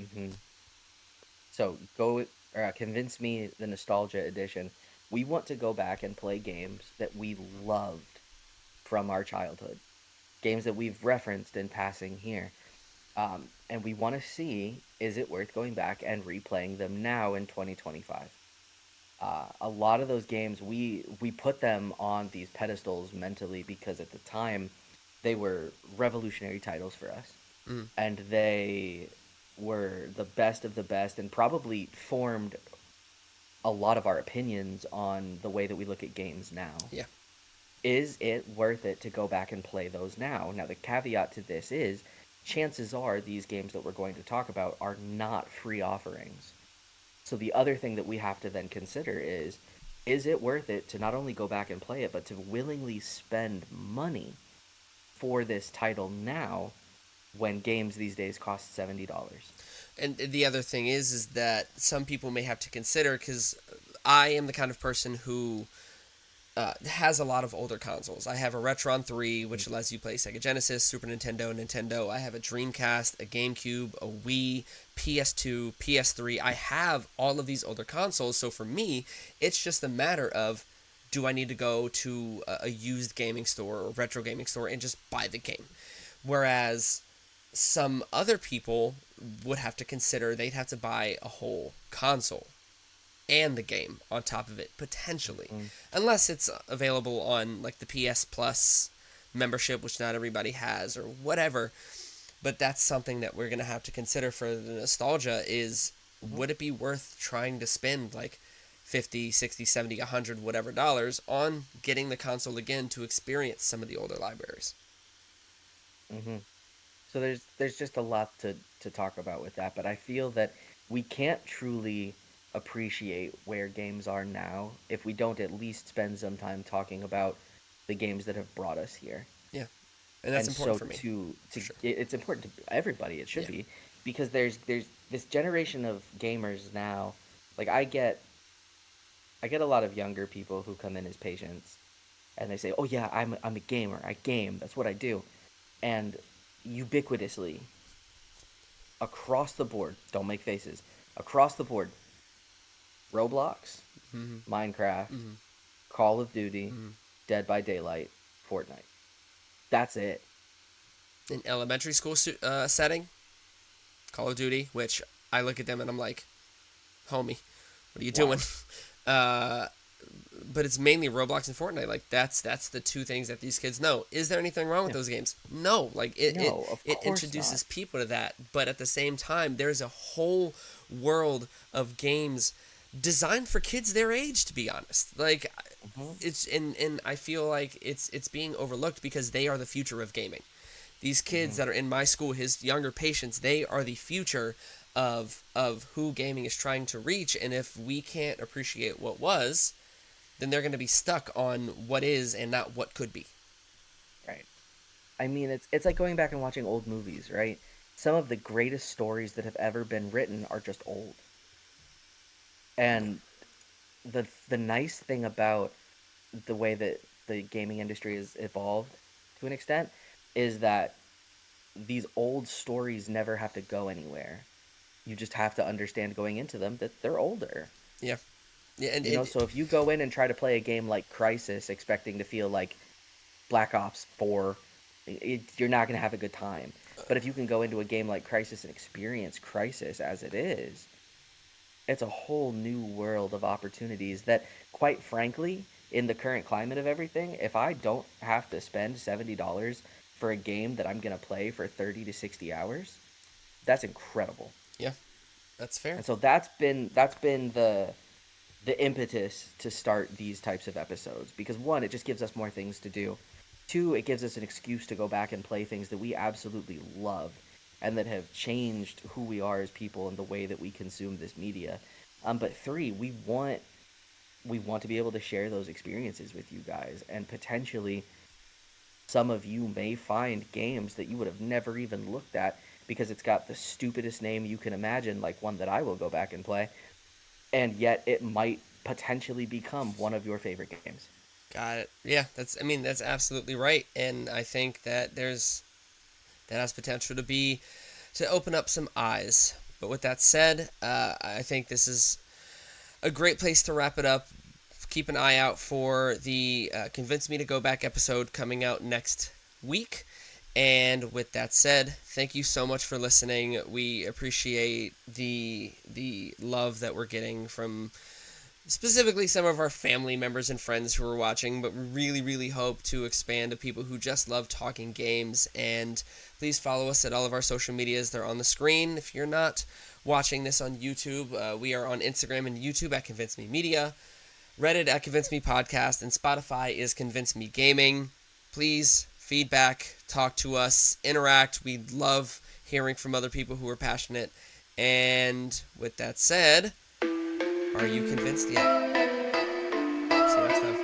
mhm. So go convince me the nostalgia edition. We want to go back and play games that we loved from our childhood, games that we've referenced in passing here. And we want to see, is it worth going back and replaying them now in 2025? A lot of those games we put them on these pedestals mentally because at the time they were revolutionary titles for us, Mm, and they were the best of the best and probably formed a lot of our opinions on the way that we look at games now. yeah. Is it worth it to go back and play those now? Now, the caveat to this is chances are these games that we're going to talk about are not free offerings. So, the other thing that we have to then consider is it worth it to not only go back and play it, but to willingly spend money for this title now when games these days cost $70? And the other thing is that some people may have to consider, because I am the kind of person who has a lot of older consoles. I have a Retron 3, which lets you play Sega Genesis, Super Nintendo, Nintendo. I have a Dreamcast, a GameCube, a Wii, PS2, PS3. I have all of these older consoles, so for me, it's just a matter of, do I need to go to a used gaming store or retro gaming store and just buy the game? Whereas some other people would have to consider they'd have to buy a whole console and the game on top of it, potentially, Mm. unless it's available on like the PS Plus membership, which not everybody has, or whatever. But that's something that we're going to have to consider for the nostalgia is, Mhm. would it be worth trying to spend like 50, 60, 70, 100 whatever dollars on getting the console again to experience some of the older libraries? Mm-hmm. So there's just a lot to talk about with that, but I feel that we can't truly appreciate where games are now if we don't at least spend some time talking about the games that have brought us here. Yeah, and that's And important so for me, to for sure. it's important to everybody, it should Yeah. be, because there's this generation of gamers now. Like I get a lot of younger people who come in as patients and they say, "Oh yeah, I'm a gamer. I game. That's what I do." And ubiquitously across the board, don't make faces, across the board, Roblox, Mm-hmm. Minecraft, Mm-hmm. Call of Duty, Mm-hmm. Dead by Daylight, Fortnite. That's it. In elementary school setting, Call of Duty, which I look at them and I'm like, homie, what are you doing? Why? Uh, but it's mainly Roblox and Fortnite. Like that's the two things that these kids know. Is there anything wrong with Yeah. those games? No. Like No, of it course not. introduces people to that, but at the same time, there's a whole world of games designed for kids their age. To be honest, like Hmm. it's and I feel like it's being overlooked because they are the future of gaming. These kids Hmm. that are in my school, his younger patients, they are the future of who gaming is trying to reach. And if we can't appreciate what was, then they're going to be stuck on what is and not what could be. Right. I mean, it's like going back and watching old movies, right? Some of the greatest stories that have ever been written are just old. And the nice thing about the way that the gaming industry has evolved to an extent is that these old stories never have to go anywhere. You just have to understand going into them that they're older. Yeah, yeah, You know, so if you go in and try to play a game like Crisis expecting to feel like Black Ops 4, you're not going to have a good time. But if you can go into a game like Crisis and experience Crisis as it is, it's a whole new world of opportunities that, quite frankly, in the current climate of everything, if I don't have to spend $70 for a game that I'm going to play for 30 to 60 hours, that's incredible. yeah, that's fair. And so that's been the impetus to start these types of episodes, because one, it just gives us more things to do. Two, it gives us an excuse to go back and play things that we absolutely love and that have changed who we are as people and the way that we consume this media. But three, we want to be able to share those experiences with you guys, and potentially some of you may find games that you would have never even looked at because it's got the stupidest name you can imagine, like one that I will go back and play, and yet it might potentially become one of your favorite games. Got it. Yeah, that's absolutely right. And I think that that has potential to open up some eyes. But with that said, I think this is a great place to wrap it up. Keep an eye out for the Convince Me to Go Back episode coming out next week. And with that said, thank you so much for listening. We appreciate the love that we're getting from specifically some of our family members and friends who are watching, but we really, really hope to expand to people who just love talking games. And please follow us at all of our social medias. They're on the screen. If you're not watching this on YouTube, we are on Instagram and YouTube at Convince Me Media, Reddit at Convince Me Podcast, and Spotify is Convince Me Gaming. Please feedback, talk to us, interact. We love hearing from other people who are passionate. And with that said, are you convinced yet? See you next time.